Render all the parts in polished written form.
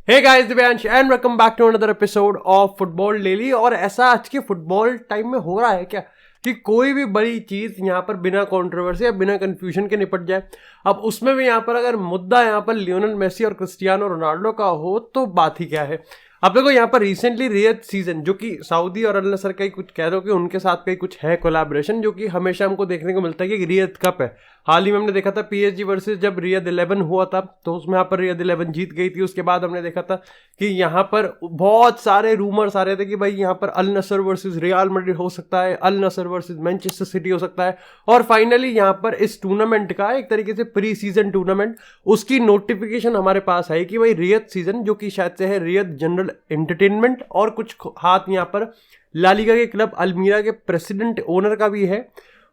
Hey guys, Divyansh and welcome back to another episode of football daily. और ऐसा आज के फुटबॉल टाइम में हो रहा है क्या कि कोई भी बड़ी चीज यहाँ पर बिना कंट्रोवर्सी या बिना कंफ्यूजन के निपट जाए। अब उसमें भी यहाँ पर अगर मुद्दा यहाँ पर लियोनेल मेसी और क्रिस्टियानो रोनाल्डो का हो तो बात ही क्या है। अब देखो यहाँ पर रिसेंटली रियद सीजन जो कि सऊदी और अल नसर का ही कुछ कह दो कि उनके साथ का ही कुछ है कोलैबोरेशन, जो कि हमेशा हमको देखने को मिलता है कि रियद कप है। हाल ही में हमने देखा था पीएसजी वर्सेस जब रियद 11 हुआ था तो उसमें यहाँ पर रियद 11 जीत गई थी। उसके बाद हमने देखा था कि यहाँ पर बहुत सारे रूमर्स आ रहे थे कि भाई यहाँ पर अल नसर वर्सेस रियल मैड्रिड हो सकता है, अल नसर वर्सेस मैनचेस्टर सिटी हो सकता है। और फाइनली यहाँ पर इस टूर्नामेंट का एक तरीके से प्री सीजन टूर्नामेंट उसकी नोटिफिकेशन हमारे पास आई कि भाई रियद सीजन जो कि शायद से है रियद जनरल एंटरटेनमेंट और कुछ हाथ यहाँ पर ला लीगा के क्लब अल्मीरा के प्रेसिडेंट ओनर का भी है।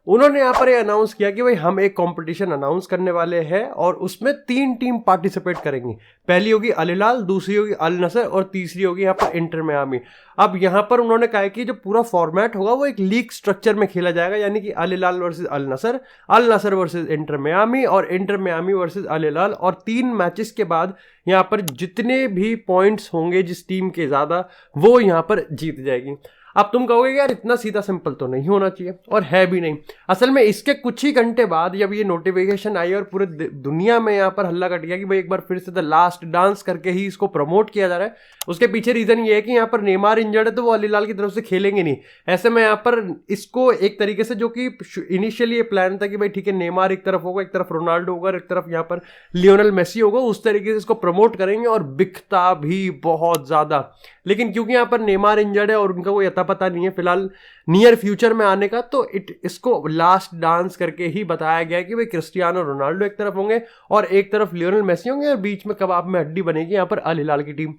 उन्होंने यहाँ पर ये अनाउंस किया कि भाई हम एक कंपटीशन अनाउंस करने वाले हैं और उसमें 3 टीम पार्टिसिपेट करेंगी। पहली होगी अल हिलाल, दूसरी होगी अल नसर और तीसरी होगी यहाँ पर इंटर मियामी। अब यहाँ पर उन्होंने कहा कि जो पूरा फॉर्मेट होगा वो एक लीग स्ट्रक्चर में खेला जाएगा, यानी कि अल हिलाल वर्सेस अल नसर वर्सेस इंटर मियामी और इंटर मियामी वर्सेस अल हिलाल। और 3 मैचेस के बाद यहाँ पर जितने भी पॉइंट्स होंगे जिस टीम के ज़्यादा वो यहाँ पर जीत जाएगी। अब तुम कहोगे यार इतना सीधा सिंपल तो नहीं होना चाहिए, और है भी नहीं। असल में इसके कुछ ही घंटे बाद जब ये नोटिफिकेशन आई और पूरे दुनिया में यहाँ पर हल्ला कट गया कि भाई एक बार फिर से द लास्ट डांस करके ही इसको प्रमोट किया जा रहा है। उसके पीछे रीजन ये है कि यहाँ पर नेमार इंजर्ड है तो वो अल हिलाल की तरफ से खेलेंगे नहीं। ऐसे में यहाँ पर इसको एक तरीके से जो कि इनिशियली ये प्लान था कि भाई ठीक है नेमार एक तरफ होगा, एक तरफ रोनाल्डो होगा, एक तरफ यहाँ पर लियोनेल मेसी होगा, उस तरीके से इसको प्रमोट करेंगे और बिकता भी बहुत ज़्यादा। लेकिन क्योंकि यहाँ पर नेमार इंजर्ड है और उनका कोई अता पता नहीं है फिलहाल नियर फ्यूचर में आने का, तो इसको लास्ट डांस करके ही बताया गया है कि भाई क्रिस्टियानो रोनाल्डो एक तरफ होंगे और एक तरफ लियोनेल मेसी होंगे और बीच में कबाब में हड्डी बनेगी यहाँ पर अल हिलाल की टीम।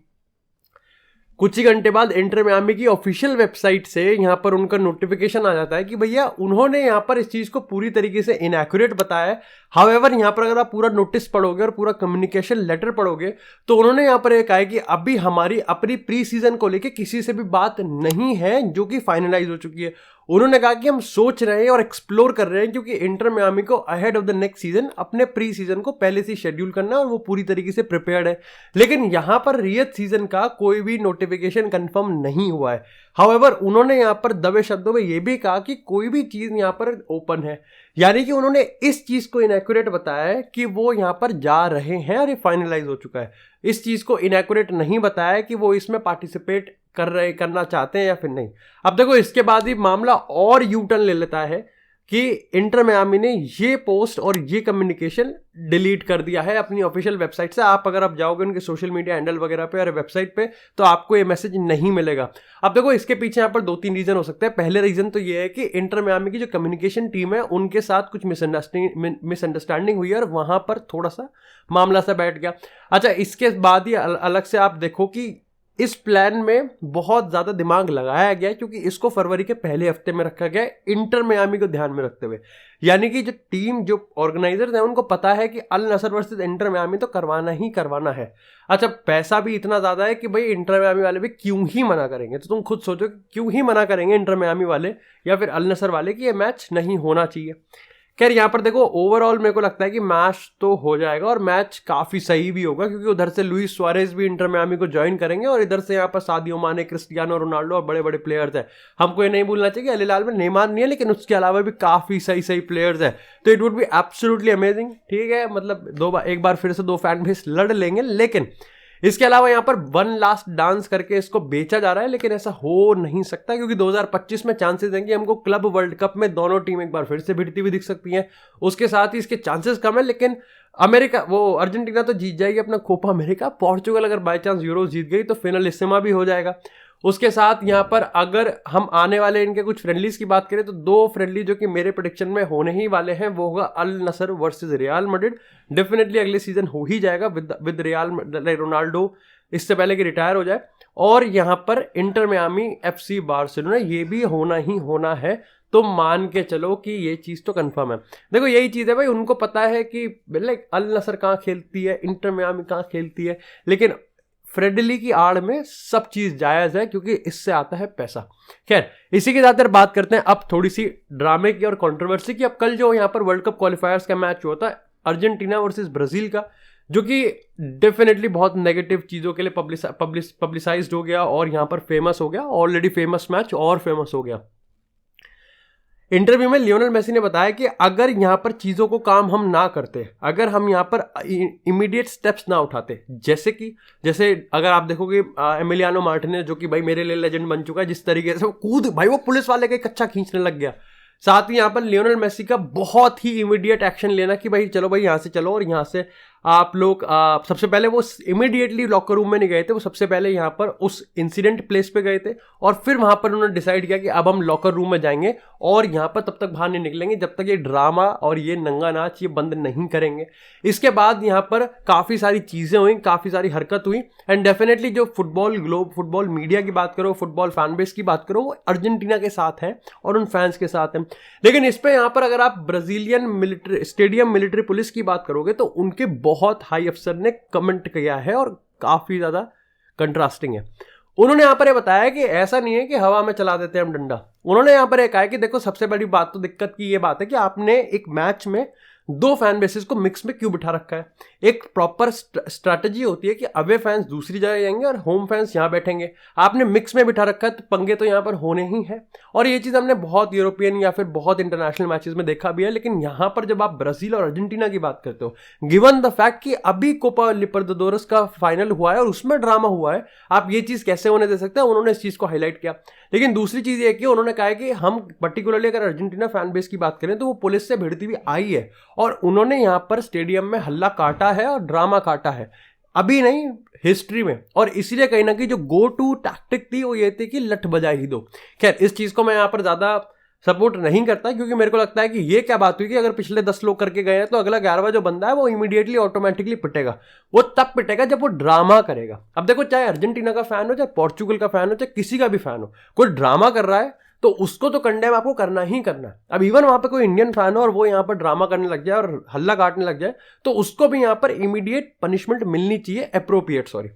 कुछ ही घंटे बाद इंटर मियामी की ऑफिशियल वेबसाइट से यहाँ पर उनका नोटिफिकेशन आ जाता है कि भैया उन्होंने यहाँ पर इस चीज़ को पूरी तरीके से इनएक्यूरेट बताया है। हाउएवर यहाँ पर अगर आप पूरा नोटिस पढ़ोगे और पूरा कम्युनिकेशन लेटर पढ़ोगे तो उन्होंने यहाँ पर एक कहा है कि अभी हमारी अपनी प्री सीजन को लेके किसी से भी बात नहीं है जो कि फाइनलाइज हो चुकी है। उन्होंने कहा कि हम सोच रहे हैं और एक्सप्लोर कर रहे हैं क्योंकि इंटर मियामी को ahead of the next season अपने प्री सीजन को पहले से शेड्यूल करना है और वो पूरी तरीके से प्रिपेयर्ड है। लेकिन यहाँ पर रियद सीजन का कोई भी नोटिफिकेशन कंफर्म नहीं हुआ है। हाउएवर उन्होंने यहाँ पर दबे शब्दों में ये भी कहा कि कोई भी चीज़ यहाँ पर ओपन है, यानी कि उन्होंने इस चीज़ को इनएक्यूरेट बताया है कि वो यहाँ पर जा रहे हैं और ये फाइनलाइज हो चुका है। इस चीज़ को इनएक्यूरेट नहीं बताया कि वो इसमें पार्टिसिपेट करना चाहते हैं या फिर नहीं। अब देखो इसके बाद ही मामला और यू टर्न ले लेता है कि इंटर मियामी ने ये पोस्ट और ये कम्युनिकेशन डिलीट कर दिया है अपनी ऑफिशियल वेबसाइट से। आप अगर आप जाओगे उनके सोशल मीडिया हैंडल वगैरह पे और वेबसाइट पे तो आपको ये मैसेज नहीं मिलेगा। अब देखो इसके पीछे यहाँ पर 2-3 रीजन हो सकते हैं। पहले रीजन तो ये है कि इंटर मियामी की जो कम्युनिकेशन टीम है उनके साथ कुछ मिसअंडरस्टैंडिंग हुई है और वहां पर थोड़ा सा मामला सा बैठ गया। अच्छा, इसके बाद ही अलग से आप देखो कि इस प्लान में बहुत ज़्यादा दिमाग लगाया गया है क्योंकि इसको फरवरी के पहले हफ्ते में रखा गया है इंटर मियामी को ध्यान में रखते हुए। यानी कि जो टीम जो ऑर्गेनाइजर्स हैं उनको पता है कि अल नसर वर्सेस इंटर मियामी तो करवाना ही करवाना है। अच्छा, पैसा भी इतना ज़्यादा है कि भाई इंटर मियामी वाले भी क्यों ही मना करेंगे। तो तुम खुद सोचो क्यों ही मना करेंगे इंटर मियामी वाले या फिर अल नसर वाले कि ये मैच नहीं होना चाहिए। खैर यहाँ पर देखो ओवरऑल मेरे को लगता है कि मैच तो हो जाएगा और मैच काफ़ी सही भी होगा क्योंकि उधर से लुइस सुआरेज भी इंटर मियामी को ज्वाइन करेंगे और इधर से यहाँ पर सादियो माने, क्रिस्टियानो रोनाल्डो और बड़े बड़े प्लेयर्स हैं। हमको ये नहीं भूलना चाहिए कि अल हिलाल में नेमार नहीं है लेकिन उसके अलावा भी काफ़ी सही प्लेयर्स हैं। तो it would be absolutely amazing. ठीक है, मतलब एक बार फिर से 2 फैन बेस लड़ लेंगे। लेकिन इसके अलावा यहाँ पर 1 लास्ट डांस करके इसको बेचा जा रहा है, लेकिन ऐसा हो नहीं सकता क्योंकि 2025 में चांसेस हैं कि हमको क्लब वर्ल्ड कप में दोनों टीम एक बार फिर से भिड़ती हुई दिख सकती हैं। उसके साथ ही इसके चांसेस कम है, लेकिन अर्जेंटीना तो जीत जाएगी अपना कोपा अमेरिका। पोर्चुगल अगर बाय चांस यूरो जीत गई तो फिनलिस्मा भी हो जाएगा। उसके साथ यहाँ पर अगर हम आने वाले इनके कुछ फ्रेंडलीज की बात करें तो 2 फ्रेंडली जो कि मेरे प्रेडिक्शन में होने ही वाले हैं वो होगा अल नसर वर्सेस रियल मैड्रिड। डेफिनेटली अगले सीजन हो ही जाएगा विद रियल रोनाल्डो इससे पहले कि रिटायर हो जाए। और यहाँ पर इंटर मियामी FC बार्सिलोना ये भी होना ही होना है। तो मान के चलो कि ये चीज़ तो कंफर्म है। देखो यही चीज़ है भाई, उनको पता है कि लाइक अल नसर कहाँ खेलती है, इंटर मियामी कहाँ खेलती है, लेकिन फ्रेंडली की आड़ में सब चीज़ जायज़ है क्योंकि इससे आता है पैसा। खैर इसी के साथ बात करते हैं अब थोड़ी सी ड्रामे की और कंट्रोवर्सी की। अब कल जो यहाँ पर वर्ल्ड कप क्वालिफायर्स का मैच हुआ था अर्जेंटीना वर्सेस ब्राज़ील का, जो कि डेफिनेटली बहुत नेगेटिव चीज़ों के लिए पब्लिसाइज्ड हो गया और यहाँ पर फेमस हो गया। ऑलरेडी फेमस मैच और फेमस हो गया। इंटरव्यू में लियोनेल मेसी ने बताया कि अगर यहाँ पर चीज़ों को काम हम ना करते, अगर हम यहाँ पर इमीडिएट स्टेप्स ना उठाते, जैसे अगर आप देखोगे एमिलियानो मार्टिनेज, जो कि भाई मेरे लिए लेजेंड बन चुका है, जिस तरीके से वो पुलिस वाले का कच्चा खींचने लग गया। साथ ही यहाँ पर लियोनेल मेसी का बहुत ही इमीडिएट एक्शन लेना कि भाई चलो भाई यहाँ से चलो और यहाँ से आप लोग सबसे पहले वो इमीडिएटली लॉकर रूम में नहीं गए थे, वो सबसे पहले यहाँ पर उस इंसिडेंट प्लेस पे गए थे और फिर वहाँ पर उन्होंने डिसाइड किया कि अब हम लॉकर रूम में जाएंगे और यहाँ पर तब तक बाहर नहीं निकलेंगे जब तक ये ड्रामा और ये नंगा नाच ये बंद नहीं करेंगे। इसके बाद यहाँ पर काफ़ी सारी चीज़ें हुई, काफ़ी सारी हरकत हुई एंड डेफिनेटली जो फुटबॉल मीडिया की बात करो, फुटबॉल फैन बेस की बात करो, वो अर्जेंटीना के साथ है और उन फैंस के साथ है। लेकिन इस पर यहाँ पर अगर आप ब्राज़ीलियन स्टेडियम मिलिट्री पुलिस की बात करोगे तो उनके बहुत हाई अफसर ने कमेंट किया है और काफ़ी ज़्यादा कंट्रास्टिंग है। उन्होंने यहाँ पर ये बताया कि ऐसा नहीं है कि हवा में चला देते हैं हम डंडा। उन्होंने यहाँ पर ये कहा कि देखो सबसे बड़ी बात तो दिक्कत की ये बात है कि आपने एक मैच में दो फैन बेसिस को मिक्स में क्यों बिठा रखा है। एक प्रॉपर स्ट्रैटेजी होती है कि अवे फैंस दूसरी जगह जाएंगे और होम फैंस यहाँ बैठेंगे। आपने मिक्स में बिठा रखा है तो पंगे तो यहाँ पर होने ही है और ये चीज़ हमने बहुत यूरोपियन या फिर बहुत इंटरनेशनल मैचेस में देखा भी है। लेकिन यहाँ पर जब आप ब्राज़ील और अर्जेंटीना की बात करते हो, गिवन द फैक्ट कि अभी कोपा लिबर्टाडोरेस का फाइनल हुआ है और उसमें ड्रामा हुआ है, आप ये चीज़ कैसे होने दे सकते हैं। उन्होंने इस चीज़ को हाईलाइट किया। लेकिन दूसरी चीज़ ये कि उन्होंने कहा है कि हम पर्टिकुलरली अगर अर्जेंटीना फैन बेस की बात करें तो वो पुलिस से भिड़ती हुई आई है और उन्होंने यहाँ पर स्टेडियम में हल्ला काटा है और ड्रामा काटा है, अभी नहीं हिस्ट्री में। और इसीलिए कहीं ना कहीं जो गो टू टैक्टिक थी वो ये थी कि लठ बजा ही दो। खैर इस चीज़ को मैं यहाँ पर ज़्यादा सपोर्ट नहीं करता क्योंकि मेरे को लगता है कि ये क्या बात हुई कि अगर पिछले 10 लोग करके गए हैं तो अगला 11वां जो बंदा है वो इमीडिएटली ऑटोमेटिकली पिटेगा। वो तब पिटेगा जब वो ड्रामा करेगा। अब देखो चाहे अर्जेंटीना का फैन हो, चाहे पोर्चुगल का फैन हो, चाहे किसी का भी फैन हो, कोई ड्रामा कर रहा है तो उसको तो कंडेम आपको करना ही करना है। अब इवन वहाँ पे कोई इंडियन फैन हो और वो यहाँ पर ड्रामा करने लग जाए और हल्ला काटने लग जाए तो उसको भी यहाँ पर इमीडिएट पनिशमेंट मिलनी चाहिए, अप्रोप्रिएट। सॉरी,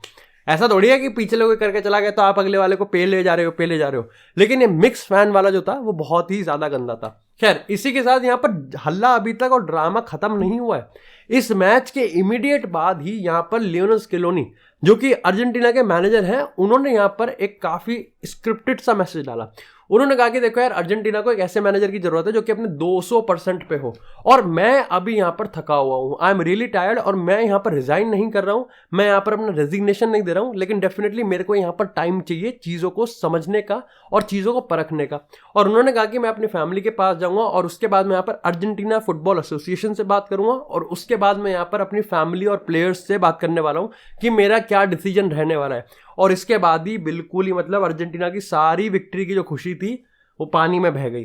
ऐसा थोड़ी है कि पीछे लोग करके चला गया तो आप अगले वाले को पे ले जा रहे हो। लेकिन ये मिक्स फैन वाला जो था वो बहुत ही ज्यादा गंदा था। खैर इसी के साथ यहाँ पर हल्ला अभी तक और ड्रामा खत्म नहीं हुआ है। इस मैच के इमीडिएट बाद ही यहाँ पर लियोनेल स्केलोनी, जो कि अर्जेंटीना के मैनेजर हैं, उन्होंने यहाँ पर एक काफी स्क्रिप्टेड सा मैसेज डाला। उन्होंने कहा कि देखो यार, अर्जेंटीना को एक ऐसे मैनेजर की जरूरत है जो कि अपने 200% पे हो और मैं अभी यहाँ पर थका हुआ हूँ, आई एम रियली टायर्ड और मैं यहाँ पर रिजाइन नहीं कर रहा हूँ, मैं यहाँ पर अपना रेजिग्नेशन नहीं दे रहा हूँ, लेकिन डेफिनेटली मेरे को यहाँ पर टाइम चाहिए चीज़ों को समझने का और चीज़ों को परखने का। और उन्होंने कहा कि मैं अपनी फैमिली के पास जाऊँगा और उसके बाद मैं यहाँ पर अर्जेंटीना फुटबॉल एसोसिएशन से बात करूँगा और उसके बाद मैं यहाँ पर अपनी फैमिली और प्लेयर्स से बात करने वाला हूँ कि मेरा क्या डिसीजन रहने वाला है। और इसके बाद ही बिल्कुल ही मतलब अर्जेंटीना की सारी विक्ट्री की जो खुशी थी वो पानी में बह गई।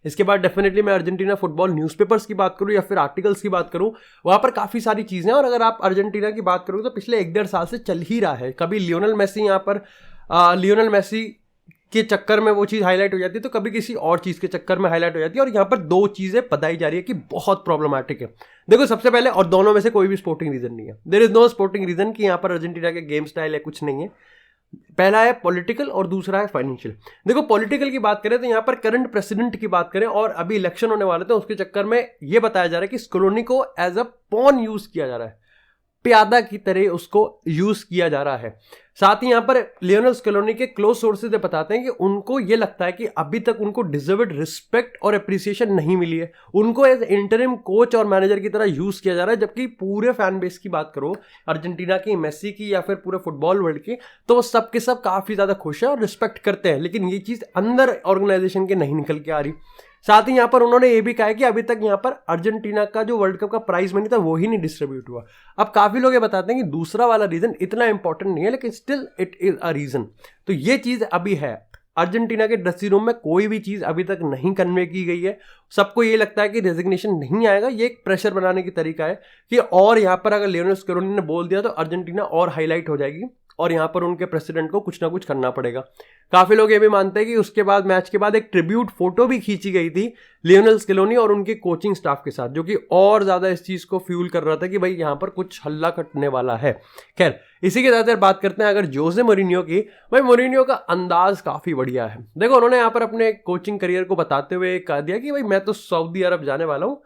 इसके बाद डेफिनेटली मैं अर्जेंटीना फुटबॉल न्यूज़पेपर्स की बात करूं या फिर आर्टिकल्स की बात करूं, वहाँ पर काफ़ी सारी चीज़ें। और अगर आप अर्जेंटीना की बात करोगे तो पिछले 1-1.5 साल से चल ही रहा है। कभी लियोनेल मेसी यहाँ पर लियोनेल मेसी के चक्कर में वो चीज़ हाईलाइट हो जाती है तो कभी किसी और चीज़ के चक्कर में हाईलाइट हो जाती है। और यहाँ पर दो चीज़ें बताई जा रही है कि बहुत प्रॉब्लमैटिक है। देखो सबसे पहले, और दोनों में से कोई भी स्पोर्टिंग रीज़न नहीं है, there is no sporting reason कि यहाँ पर अर्जेंटीना के गेम स्टाइल है कुछ नहीं है। पहला है पॉलिटिकल और दूसरा है फाइनेंशियल। देखो पॉलिटिकल की बात करें तो यहाँ पर करंट प्रेसिडेंट की बात करें और अभी इलेक्शन होने वाले थे, उसके चक्कर में ये बताया जा रहा है कि स्कलोनी को एज अ पॉन यूज किया जा रहा है, प्यादा की तरह उसको यूज किया जा रहा है। साथ ही यहाँ पर लियोनेल स्केलोनी के क्लोज सोर्सेज बताते हैं कि उनको ये लगता है कि अभी तक उनको डिजर्व्ड रिस्पेक्ट और अप्रिसिएशन नहीं मिली है, उनको एज इंटरिम कोच और मैनेजर की तरह यूज किया जा रहा है। जबकि पूरे फैन बेस की बात करो अर्जेंटीना की, मेसी की या फिर पूरे फुटबॉल वर्ल्ड की, तो वो सब के सब काफी ज्यादा खुश है और रिस्पेक्ट करते हैं। लेकिन ये चीज अंदर ऑर्गेनाइजेशन के नहीं निकल के आ रही। साथ ही यहाँ पर उन्होंने ये भी कहा है कि अभी तक यहाँ पर अर्जेंटीना का जो वर्ल्ड कप का प्राइज मनी था वो ही नहीं डिस्ट्रीब्यूट हुआ। अब काफी लोग ये बताते हैं कि दूसरा वाला रीजन इतना इंपॉर्टेंट नहीं है, लेकिन still it is a reason. तो ये चीज अभी है, अर्जेंटीना के ड्रेसिंग रूम में कोई भी चीज अभी तक नहीं कन्वे की गई है। सबको ये लगता है कि रेजिग्नेशन नहीं आएगा, ये एक प्रेशर बनाने की तरीका है कि और यहाँ पर अगर लियोनेल स्केलोनी ने बोल दिया तो अर्जेंटीना और हाईलाइट हो जाएगी और यहाँ पर उनके प्रेसिडेंट को कुछ ना कुछ करना पड़ेगा। काफी लोग ये भी मानते हैं कि उसके बाद मैच के बाद एक ट्रिब्यूट फोटो भी खींची गई थी लियोनेल स्केलोनी और उनके कोचिंग स्टाफ के साथ, जो कि और ज्यादा इस चीज को फ्यूल कर रहा था कि भाई यहाँ पर कुछ हल्ला कटने वाला है। खैर इसी के साथ बात करते हैं अगर जोसे मोरिन्यो की। भाई मोरिन्यो का अंदाज काफी बढ़िया है। देखो उन्होंने यहाँ पर अपने कोचिंग करियर को बताते हुए कह दिया कि भाई मैं तो सऊदी अरब जाने वाला हूँ,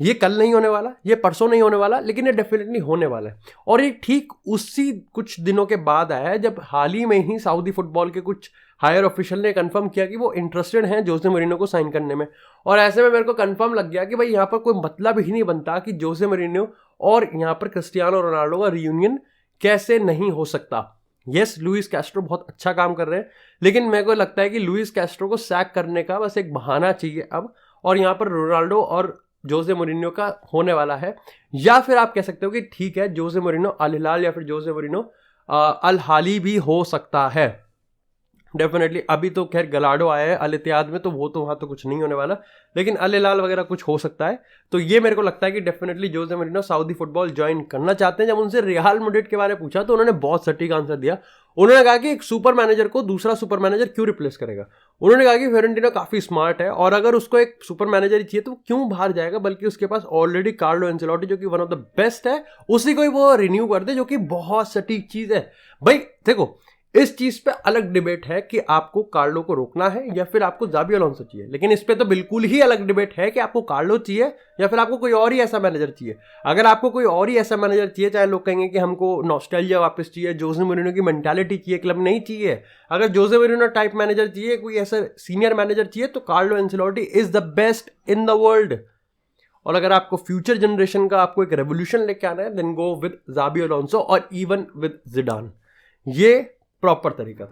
ये कल नहीं होने वाला, ये परसों नहीं होने वाला, लेकिन ये डेफिनेटली होने वाला है। और ये ठीक उसी कुछ दिनों के बाद आया है जब हाल ही में ही सऊदी फुटबॉल के कुछ हायर ऑफिशियल ने कंफर्म किया कि वो इंटरेस्टेड हैं जोसे मौरिन्यो को साइन करने में। और ऐसे में मेरे को कंफर्म लग गया कि भाई यहाँ पर कोई मतलब ही नहीं बनता कि जोसे मौरिन्यो और यहाँ पर क्रिस्टियानो रोनाल्डो का रियूनियन कैसे नहीं हो सकता। यस, लुइस कैस्ट्रो बहुत अच्छा काम कर रहे हैं, लेकिन मेरे को लगता है कि लुइस कैस्ट्रो को सैक करने का बस एक बहाना चाहिए अब, और यहाँ पर रोनाल्डो और जोसे मौरिन्यो का होने वाला है। या फिर आप कह सकते हो कि ठीक है, जोसे मौरिन्यो अल हिलाल या फिर जोसे मौरिन्यो अल हाली भी हो सकता है। डेफिनेटली अभी तो खैर गलाडो आया है अल इत्तेहाद में, तो वो तो वहाँ तो कुछ नहीं होने वाला, लेकिन अल हिलाल वगैरह कुछ हो सकता है। तो ये मेरे को लगता है कि डेफिनेटली जोसे मौरिन्यो सऊदी फुटबॉल ज्वाइन करना चाहते हैं। जब उनसे रियल मैड्रिड के बारे में पूछा तो उन्होंने बहुत सटीक आंसर दिया। उन्होंने कहा कि एक सुपर मैनेजर को दूसरा सुपर मैनेजर क्यों रिप्लेस करेगा। उन्होंने कहा कि फ्योरेंटिनो काफी स्मार्ट है और अगर उसको एक सुपर मैनेजर ही चाहिए तो क्यों बाहर जाएगा, बल्कि उसके पास ऑलरेडी कार्लो एंचेलोटी जो कि वन ऑफ द बेस्ट है, उसी को ही वो रिन्यू कर दे, जो कि बहुत सटीक चीज है। भाई देखो, इस चीज पे अलग डिबेट है कि आपको कार्लो को रोकना है या फिर आपको जाबी अलोंसो चाहिए, लेकिन इस पे तो बिल्कुल ही अलग डिबेट है कि आपको कार्लो चाहिए या फिर आपको कोई और ही ऐसा मैनेजर चाहिए। अगर आपको कोई और ही ऐसा मैनेजर चाहिए, चाहे लोग कहेंगे कि हमको नॉस्टैल्जिया वापस चाहिए, जोसे मौरिन्यो की मेंटालिटी चाहिए, क्लब नहीं चाहिए, अगर जोसे मौरिन्यो टाइप मैनेजर चाहिए, कोई ऐसा सीनियर मैनेजर चाहिए, तो Carlo Ancelotti is the best in the world. और अगर आपको फ्यूचर जनरेशन का आपको एक रेवोल्यूशन लेके आना है, देन गो विद जाबी अलोंसो और इवन विद जिडान। ये प्रॉपर तरीका था।